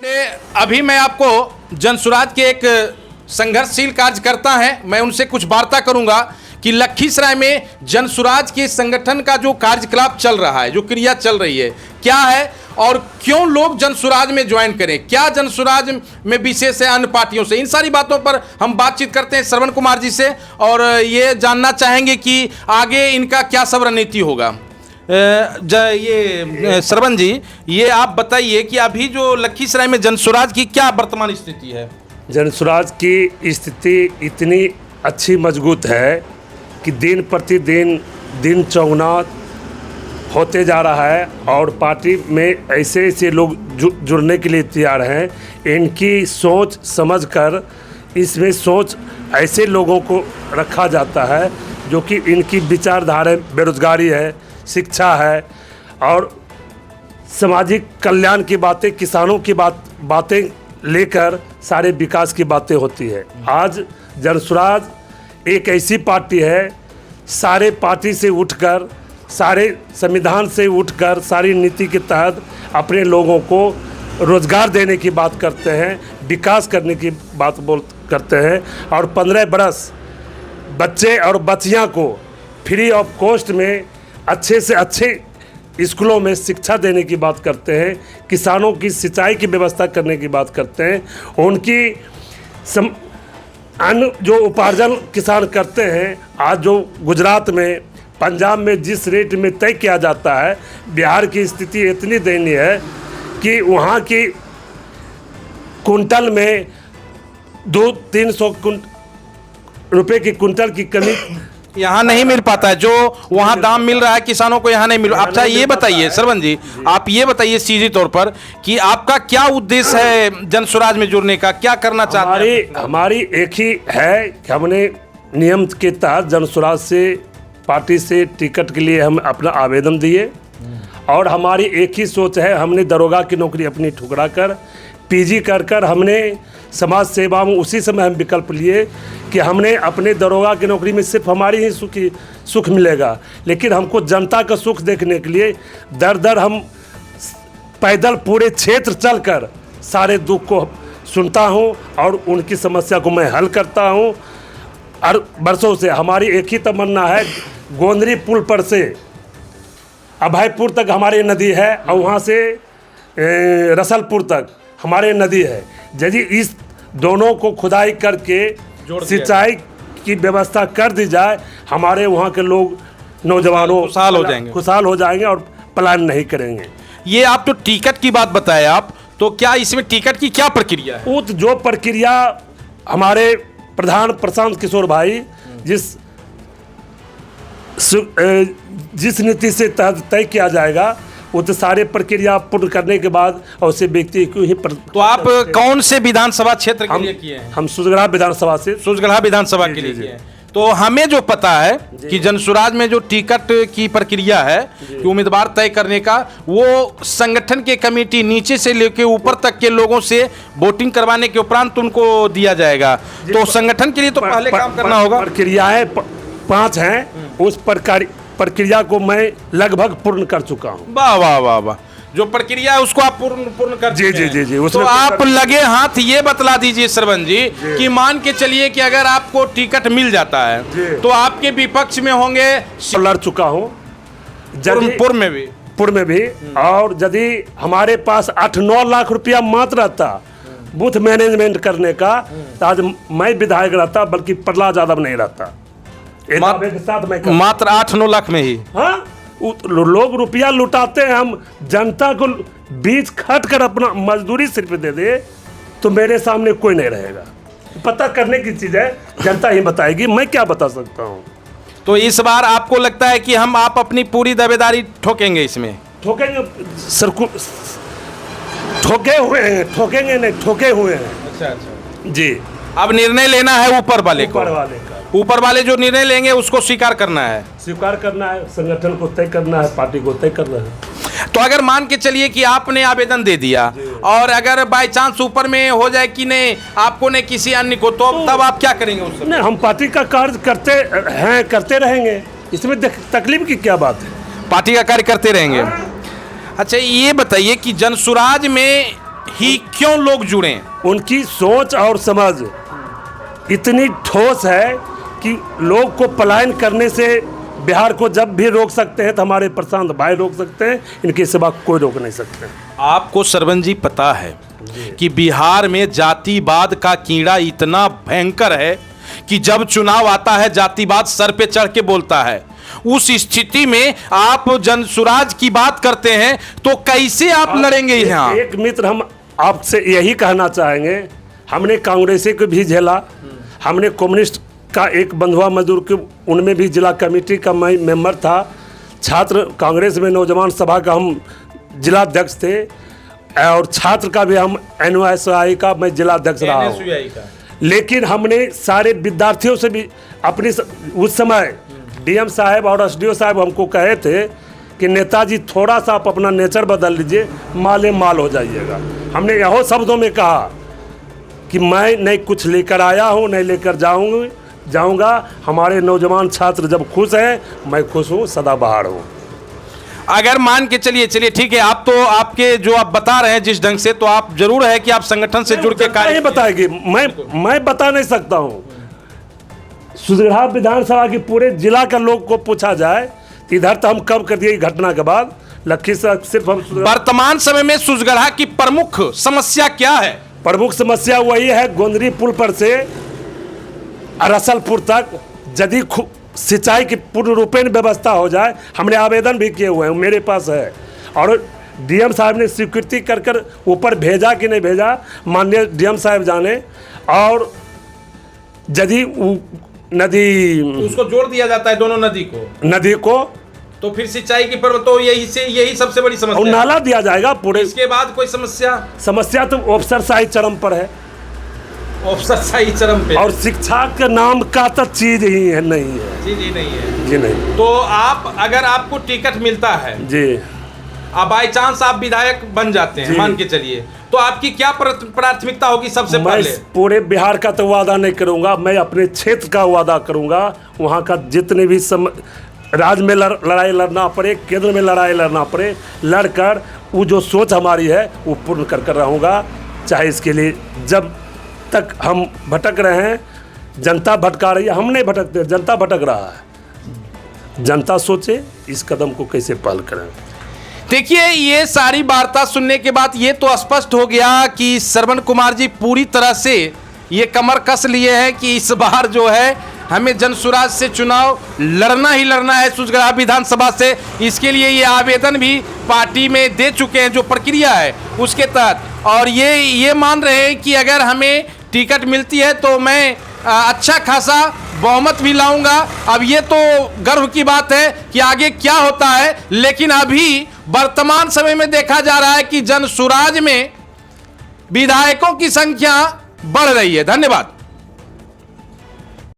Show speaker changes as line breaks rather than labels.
अभी मैं आपको जनसुराज के एक संघर्षशील कार्यकर्ता हैं, मैं उनसे कुछ वार्ता करूंगा कि लखीसराय में जनसुराज के संगठन का जो कार्यकलाप चल रहा है, जो क्रिया चल रही है, क्या है और क्यों लोग जनसुराज में ज्वाइन करें, क्या जनसुराज में विशेष है अन्य पार्टियों से। इन सारी बातों पर हम बातचीत करते हैं श्रवण कुमार जी से और ये जानना चाहेंगे कि आगे इनका क्या सब रणनीति होगा। ये श्रवण जी, ये आप बताइए कि अभी जो लखीसराय में जनसुराज की क्या वर्तमान स्थिति है।
जनसुराज की स्थिति इतनी अच्छी मजबूत है कि दिन प्रतिदिन दिन चौगुना होते जा रहा है और पार्टी में ऐसे ऐसे लोग जुड़ने के लिए तैयार हैं। इनकी सोच समझकर इसमें सोच ऐसे लोगों को रखा जाता है जो कि इनकी विचारधारा बेरोजगारी है, शिक्षा है और सामाजिक कल्याण की बातें, किसानों की बातें लेकर सारे विकास की बातें होती है। आज जनसुराज एक ऐसी पार्टी है, सारे पार्टी से उठकर, सारे संविधान से उठकर, सारी नीति के तहत अपने लोगों को रोजगार देने की बात करते हैं, विकास करने की बात करते हैं और 15 बरस बच्चे और बच्चियां को फ्री ऑफ कॉस्ट में अच्छे से अच्छे स्कूलों में शिक्षा देने की बात करते हैं, किसानों की सिंचाई की व्यवस्था करने की बात करते हैं, उनकी अन्न जो उपार्जन किसान करते हैं। आज जो गुजरात में, पंजाब में जिस रेट में तय किया जाता है, बिहार की स्थिति इतनी दयनीय है कि वहाँ की कुंटल में 200-300 रुपए की कुंटल की कमी
यहाँ नहीं मिल पाता है, जो वहाँ दाम मिल रहा है किसानों को यहाँ नहीं मिल। अच्छा ये बताइए श्रवण जी, आप ये बताइए सीधे तौर पर कि आपका क्या उद्देश्य है जनसुराज में जुड़ने का, क्या करना चाहते हैं।
हमारी एक ही है कि हमने नियम के तहत जनसुराज से पार्टी से टिकट के लिए हम अपना आवेदन दिए और हमारी एक ही सोच है। हमने दरोगा की नौकरी अपनी ठुकरा कर पीजी कर हमने समाज सेवा में उसी समय हम विकल्प लिए कि हमने अपने दरोगा की नौकरी में सिर्फ हमारी ही सुख मिलेगा, लेकिन हमको जनता का सुख देखने के लिए दर हम पैदल पूरे क्षेत्र चलकर सारे दुख को सुनता हूं और उनकी समस्या को मैं हल करता हूं। और बरसों से हमारी एक ही तमन्ना है, गोंदरी पुल पर से अभयपुर तक हमारी नदी है और वहाँ से रसलपुर तक हमारे नदी है। यदि इस दोनों को खुदाई करके सिंचाई की व्यवस्था कर दी जाए, हमारे वहाँ के लोग नौजवानों खुशहाल हो जाएंगे और पलायन नहीं करेंगे।
ये आप तो टिकट की बात बताए, आप तो क्या इसमें टिकट की क्या प्रक्रिया है।
जो प्रक्रिया हमारे प्रधान प्रशांत किशोर भाई जिस नीति से तहत तय किया जाएगा, वो तो सारे प्रक्रिया पूर्ण करने के बाद और उसे व्यक्ति को ही
तो आप कौन से विधानसभा क्षेत्र के लिए किए हैं।
हम सूजगढ़ा विधानसभा से
विधानसभा के लिए किए हैं। तो हमें जो पता है कि जनसुराज में जो टिकट की प्रक्रिया है कि उम्मीदवार तय करने का, वो संगठन के कमेटी नीचे से लेकर ऊपर तक के लोगों से वोटिंग करवाने के उपरांत उनको दिया जाएगा। तो संगठन के लिए तो पहले काम करना होगा।
प्रक्रियाएं 5 हैं, उस प्रक्रिया को मैं लगभग पूर्ण कर चुका हूँ।
वाह वाह वाह वाह, जो प्रक्रिया है उसको आप पूर्ण कर
जी जी जी जी।
तो आप लगे हाथ ये बतला दीजिए श्रवण जी कि मान के चलिए कि अगर आपको टिकट मिल जाता है तो आपके विपक्ष में होंगे।
लड़ चुका हूँ
पूर्व में भी
और यदि हमारे पास 8-9 लाख रुपया मात्र रहता बूथ मैनेजमेंट करने का, तो आज मैं विधायक रहता, बल्कि प्रहलाद यादव नहीं रहता।
मात्र 8-9 लाख में ही।
हाँ, लोग रुपया लुटाते हैं, हम जनता को बीच खट कर अपना मजदूरी सिर्फ दे दे तो मेरे सामने कोई नहीं रहेगा। पता करने की चीज़ है, जनता ही बताएगी, मैं क्या बता सकता हूँ।
तो इस बार आपको लगता है कि आप अपनी पूरी दावेदारी ठोकेंगे इसमें?
ठोकेंगे सर, ठोकेंगे नहीं, ठोके हुए हैं।
अच्छा
जी।
अब निर्णय लेना है ऊपर वाले का। ऊपर वाले जो निर्णय लेंगे उसको स्वीकार करना है,
संगठन को तय करना है, पार्टी को तय करना है।
तो अगर मान के चलिए कि आपने आवेदन दे दिया और अगर बाय चांस ऊपर में हो जाए कि नहीं आपको नहीं किसी अन्य को, तो तब आप क्या करेंगे उस समय?
नहीं, हम पार्टी का कार्य करते रहेंगे, इसमें तकलीफ की क्या बात है।
पार्टी का कार्य करते रहेंगे। अच्छा ये बताइए कि जनसुराज में ही क्यों लोग जुड़े?
उनकी सोच और समझ इतनी ठोस है कि लोग को पलायन करने से बिहार को जब भी रोक सकते हैं तो हमारे प्रशांत भाई रोक सकते हैं, इनके सिवा कोई रोक नहीं सकते।
आपको सरवन जी पता है कि बिहार में जातिवाद का कीड़ा इतना भयंकर है कि जब चुनाव आता है जातिवाद सर पे चढ़ के बोलता है। उस स्थिति में आप जनसुराज की बात करते हैं तो कैसे आप लड़ेंगे यहाँ?
एक मित्र, हम आपसे यही कहना चाहेंगे, हमने कांग्रेसी को भी झेला, हमने कम्युनिस्ट का एक बंधुआ मजदूर के उनमें भी जिला कमेटी का मैं मेंबर था, छात्र कांग्रेस में नौजवान सभा का हम जिला अध्यक्ष थे, और छात्र का भी हम NYSI का मैं जिला अध्यक्ष रहा हूँ। लेकिन हमने सारे विद्यार्थियों से भी अपनी उस समय DM साहब और SDO साहब हमको कहे थे कि नेताजी थोड़ा सा आप अपना नेचर बदल लीजिए, माले माल हो जाइएगा। हमने यहो शब्दों में कहा कि मैं नहीं कुछ लेकर आया हूँ, नहीं लेकर जाऊंगा। हमारे नौजवान छात्र जब खुश हैं, मैं खुश हूँ, सदाबहार हूँ।
अगर मान के चलिए ठीक है, आप तो आपके जो आप बता रहे हैं जिस ढंग से, तो आप जरूर है कि आप संगठन से जुड़ के कार्य
नहीं बताएगी, मैं बता नहीं सकता हूँ। सुजगढ़ा विधानसभा की पूरे जिला का लोग को पूछा जाए, इधर तो हम कब कर दिए घटना के बाद, लखीसराय सिर्फ हम
वर्तमान समय में सुजगढ़ा की प्रमुख समस्या क्या है?
प्रमुख समस्या वही है, गोंदरी पुल पर से रसलपुर तक यदि सिंचाई की पूर्ण रूपेण व्यवस्था हो जाए। हमने आवेदन भी किए हुए हैं, मेरे पास है, और DM साहब ने स्वीकृति कर ऊपर भेजा कि नहीं भेजा, माननीय DM साहब जाने। और यदि नदी
उसको जोड़ दिया जाता है, दोनों नदी को तो फिर सिंचाई की तो यही सबसे बड़ी समस्या,
और नाला दिया जाएगा पूरे।
इसके बाद कोई समस्या
तो अफसरशाही चरम पर है,
अफसरशाही चरम पे,
और शिक्षा के नाम का तो चीज ही है नहीं है,
चीज ही नहीं है
जी नहीं।
तो आप अगर आपको टिकट मिलता है
जी,
अब बाई चांस आप विधायक बन जाते हैं, मान के चलिए, तो आपकी क्या प्राथमिकता होगी सबसे पहले?
मैं पूरे बिहार का तो वादा नहीं करूंगा, मैं अपने क्षेत्र का वादा करूंगा। वहाँ का जितने भी राज्य में लड़ाई लड़ना पड़े, केंद्र में लड़ाई लड़ना पड़े, लड़कर वो जो सोच हमारी है वो पूर्ण कर रहूँगा। चाहे इसके लिए जब तक हम भटक रहे हैं, जनता भटका रही है, हम नहीं भटकते, जनता भटक रहा है। जनता सोचे इस कदम को कैसे पहल करें।
देखिए, ये सारी वार्ता सुनने के बाद ये तो स्पष्ट हो गया कि श्रवण कुमार जी पूरी तरह से ये कमर कस लिए हैं कि इस बार जो है हमें जनसुराज से चुनाव लड़ना ही लड़ना है सुजगढ़ा विधानसभा से। इसके लिए ये आवेदन भी पार्टी में दे चुके हैं, जो प्रक्रिया है उसके तहत, और ये मान रहे हैं कि अगर हमें टिकट मिलती है तो मैं अच्छा खासा बहुमत भी लाऊंगा। अब ये तो गर्व की बात है कि आगे क्या होता है, लेकिन अभी वर्तमान समय में देखा जा रहा है कि जनसुराज में विधायकों की संख्या बढ़ रही है। धन्यवाद।